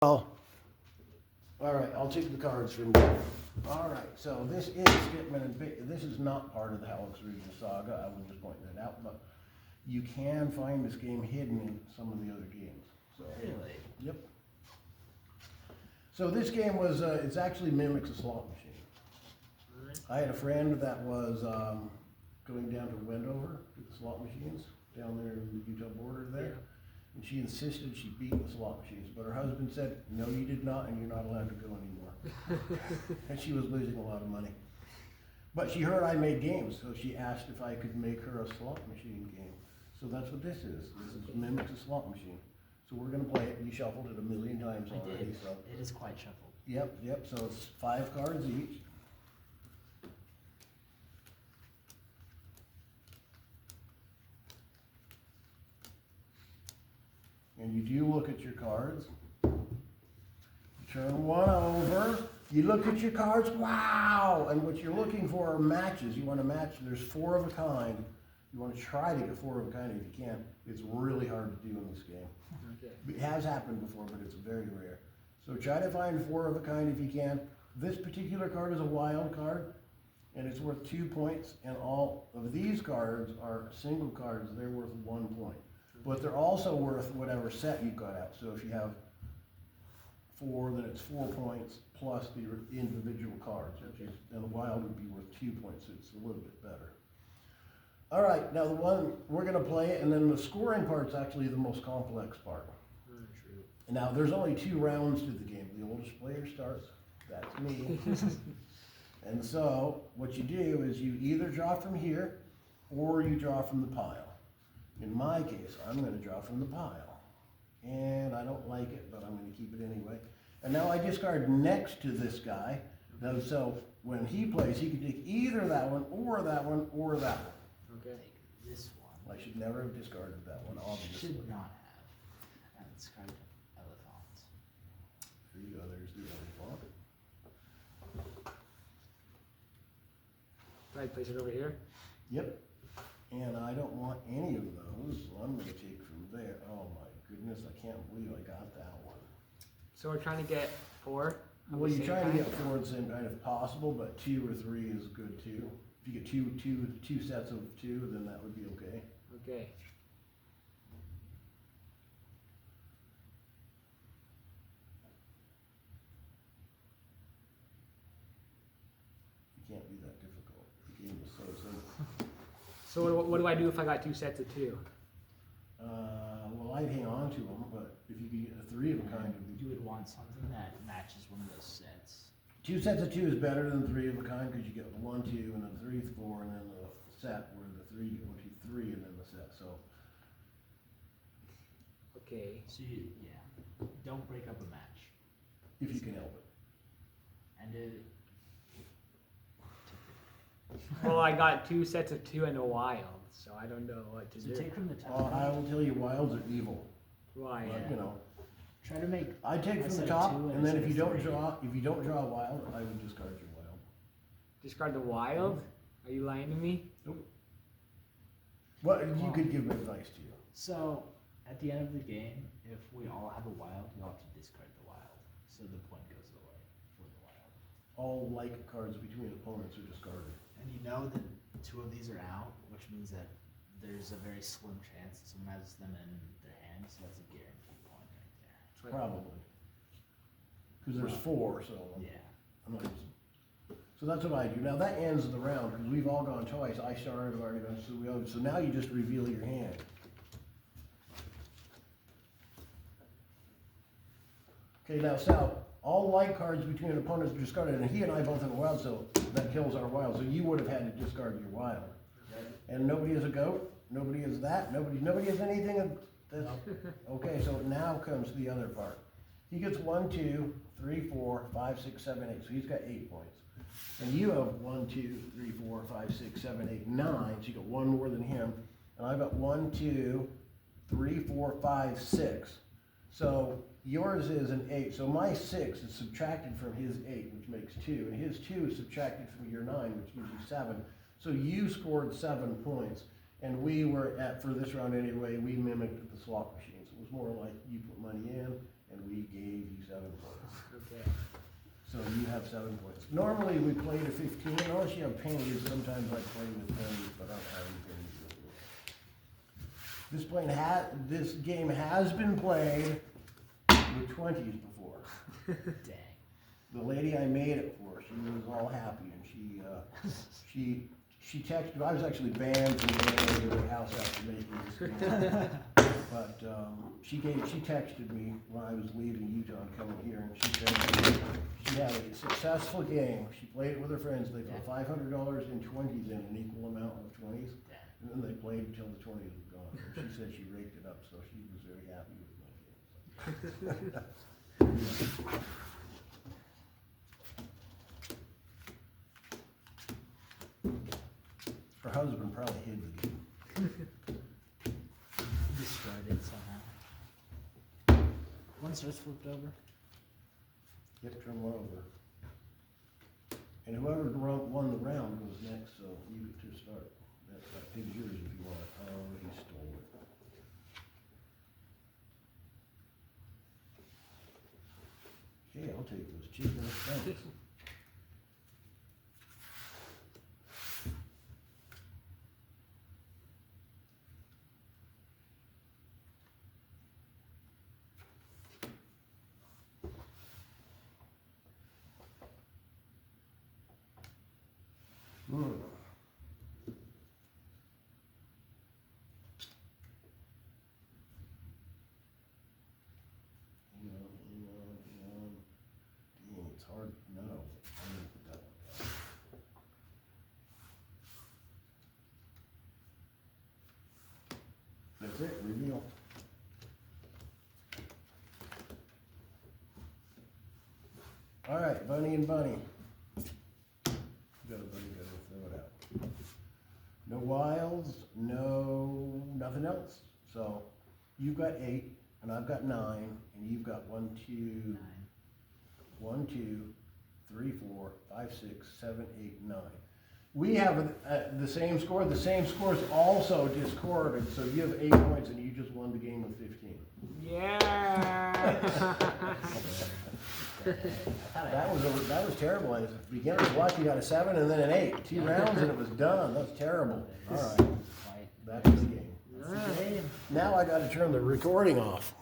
Well, all right, I'll take the cards from you. All right, so this is Stitman Pitt. This is not part of the Alex Region Saga. I will just point that out, but you can find this game hidden in some of the other games. So, Really? Yep. So this game was, it's actually mimics a slot machine. I had a friend that was going down to Wendover to the slot machines down there in the Utah border there. And she insisted she beat the slot machines, but her husband said, no, you did not, and you're not allowed to go anymore. And she was losing a lot of money. But she heard I made games, so she asked if I could make her a slot machine game. So that's what this is. This is mimics a slot machine. So we're gonna play it. We shuffled it a million times already. So it is quite shuffled. Yep. So it's 5 cards each. And you do look at your cards. You turn one over. You look at your cards. Wow! And what you're looking for are matches. You want to match. There's 4 of a kind. You want to try to get 4 of a kind if you can. It's really hard to do in this game. Okay. It has happened before, but it's very rare. So try to find 4 of a kind if you can. This particular card is a wild card, and it's worth 2 points. And all of these cards are single cards. They're worth 1 point. But they're also worth whatever set you've got out. So if you have 4, then it's 4 points plus the individual cards, which is, and the wild would be worth 2 points, so it's a little bit better. All right, now the one, we're gonna play it, and then the scoring part's actually the most complex part. True. And now there's only 2 rounds to the game. The oldest player starts, that's me. And so what you do is you either draw from here or you draw from the pile. In my case, I'm going to draw from the pile. And I don't like it, but I'm going to keep it anyway. And now I discard next to this guy. Now, so when he plays, he can take either that one, or that one, or that one. Okay. Take this one. I should never have discarded that one, obviously. Should not have. And discard elephant. There you go, there's the elephant. Do I place it over here? Yep. And I don't want any of those, so I'm going to take from there. Oh my goodness, I can't believe I got that one. So we're trying to get 4? Well, you try to get 4 of the same kind if possible, but 2 or 3 is good too. If you get two sets of 2, then that would be okay. Okay. It can't be that difficult. The game is so simple. So what do I do if I got 2 sets of 2? Well, I'd hang on to them, but if you could get a 3 of a kind, it'd be You would want something that matches one of those sets. 2 sets of 2 is better than 3 of a kind because you get 1, 2, and then 3, 4, and then the set where the 3, 1, 2, 3, and then the set. So Okay. So yeah, don't break up a match. if you can help it. And Well, I got 2 sets of 2 and a wild, so I don't know what to so do. take from the top. I will tell you, wilds are evil. Why? But, you know, Try to make. I take a from set the of top, 2 and and a then set if of you don't 3. draw a wild, I would discard your wild. Discard the wild? Are you lying to me? What you could give advice to you. So at the end of the game, if we all have a wild, you have to discard the wild. So the point goes away for the wild. All like cards between opponents are discarded. And you know that 2 of these are out, which means that there's a very slim chance that someone has them in their hand, so that's a guaranteed point right there. Probably. Because there's 4, so Yeah. I'm not using. So that's what I do. Now that ends the round because we've all gone twice. I started, I've already gone, so now you just reveal your hand. Okay, now Sal, all like cards between opponents are discarded, and he and I both have a wild, so that kills our wild. So you would have had to discard your wild. And nobody is a goat. Nobody is that. Nobody has anything of this. Okay, so now comes the other part. He gets 1, 2, 3, 4, 5, 6, 7, 8. So he's got 8 points. And you have 1, 2, 3, 4, 5, 6, 7, 8, 9. So you got 1 more than him. And I've got 1, 2, 3, 4, 5, 6. So yours is an 8. So my 6 is subtracted from his 8, which makes 2. And his 2 is subtracted from your 9, which gives you 7. So you scored 7 points. And we were for this round anyway, we mimicked the slot machines. It was more like you put money in, and and we gave you 7 points. Okay. So you have 7 points. Normally we play to 15, unless you have pennies. Sometimes I play with pennies, but I don't have any pennies with me. This game has been played with 20s before. Dang. The lady I made it for, she was all happy, and she texted. I was actually banned from going over to the house after making this game. But she texted me when I was leaving Utah and coming here, and she said she had a successful game. She played it with her friends. They put $500 in 20s in an equal amount of 20s, and then they played until the 20s were gone. And she said she raked it up, so she was very happy with my game. Her husband probably hid the game. Destroyed it somehow. Once it's flipped over. Yep, turn one over. And whoever won the round goes next, so you get to start. That pig's yours if you want it. Oh, he stole it. Okay, I'll take those chicken thanks. Dang, it's hard to know. I'm gonna put that one down. That's it, reveal. All right, Bunny and Bunny. Gotta throw it out. No wilds, no nothing else. So you've got 8, and I've got 9, and you've got 1, 2, 1, 2, 3, 4, 5, 6, 7, 8, 9. We have the same score. The same score is also discorded, so you have 8 points, and you just won the game with 15. Yeah. That was terrible. At the beginning of the watch, you got a 7 and then an 8. 2 rounds and it was done. That's terrible. All right, back to the game. That's the game. Now I got to turn the recording off.